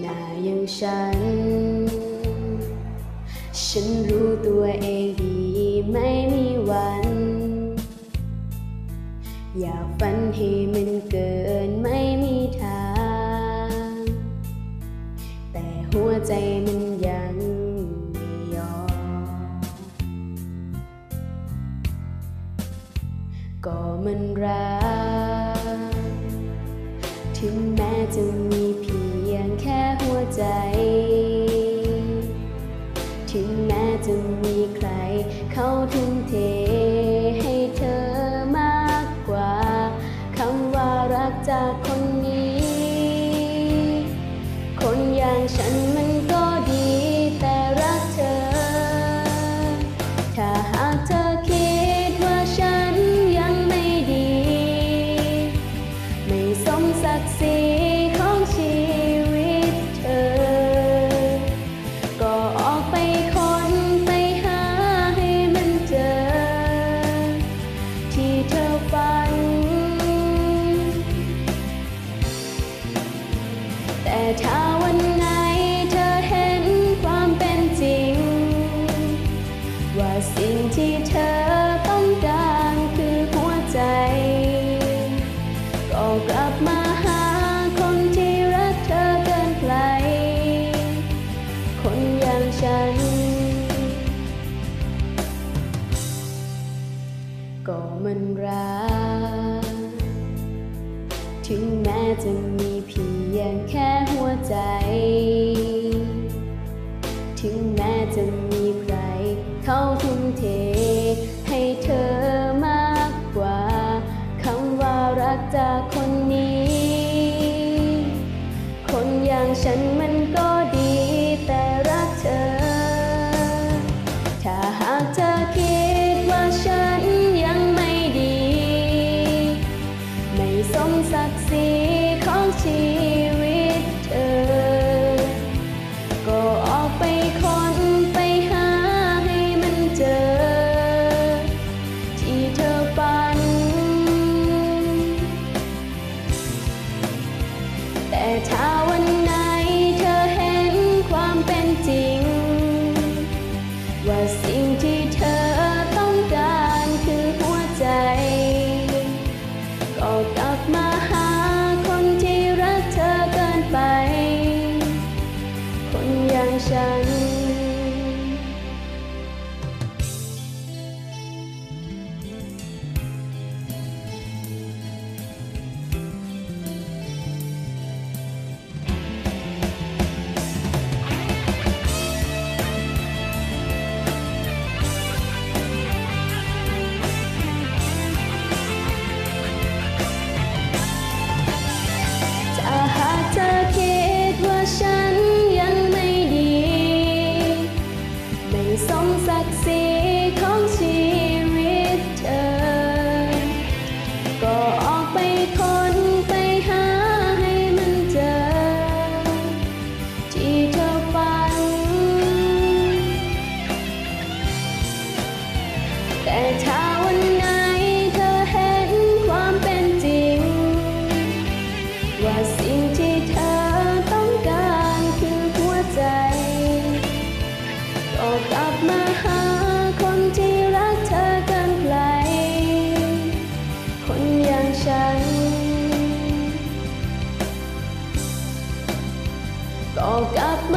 หน้าอย่างฉันรู้ตัวเองดีไม่มีวันอยากฝันให้มันเกินไม่มีทางแต่หัวใจมันยังไม่ยอมก็มันรักถึงแม้จะมีเพียงแค่หัวใจถึงแม้จะมีใครเขาทุ่มเทให้เธอมากกว่าคำว่ารักจากคนนี้คนอย่างฉันมันก็ดีแต่รักเธอถ้าหากเธอคิดว่าฉันยังไม่ดีไม่สมศักดิ์ศรีของชีวิตเธอก็ออกไปค้นไปหาให้มันเจอที่เธอฝันแต่ถ้าวันไหนเธอเห็นความเป็นจริงว่าสิ่งที่เธอต้องการคือหัวใจก็กลับมาหาคนที่รักเธอเกินไกลคนอย่างฉันก็มันรักถึงแม้จะมีเพียงแค่หัวใจถึงแม้จะมีใครเขาทุ่มเทให้เธอมากกว่าคำว่ารักจากคนนี้คนอย่างฉันมันก็ดีแต่รักเธอถ้าหากเธอคิดว่าฉันยังไม่ดีไม่สมศักดิ์ศรีของชีวิตเธอก็ออกไปค้นไปหาให้มันเจอที่เธอฝันแต่ถ้าวันไหนเธอเห็นความเป็นจริงว่าสิ่งที่เธอต้องการคือหัวใจก็กลับมาหาคนที่รักเธอเกินไปคนอย่างฉันถ้าหากเธอคิดว่าฉันยังไม่ดีไม่สมศักดิ์ศรีของชีวิตเธอก็ออกไปค้นไปหาให้มันเจอที่เธอฝันแต่ถ้าวันไหนเธอเห็นความเป็นจริงว่าสิ่งที่เธอต้องการคือหัวใจก็กลับมาหาคนที่รักเธอเกินไกลคนอย่างฉันก็กลับมา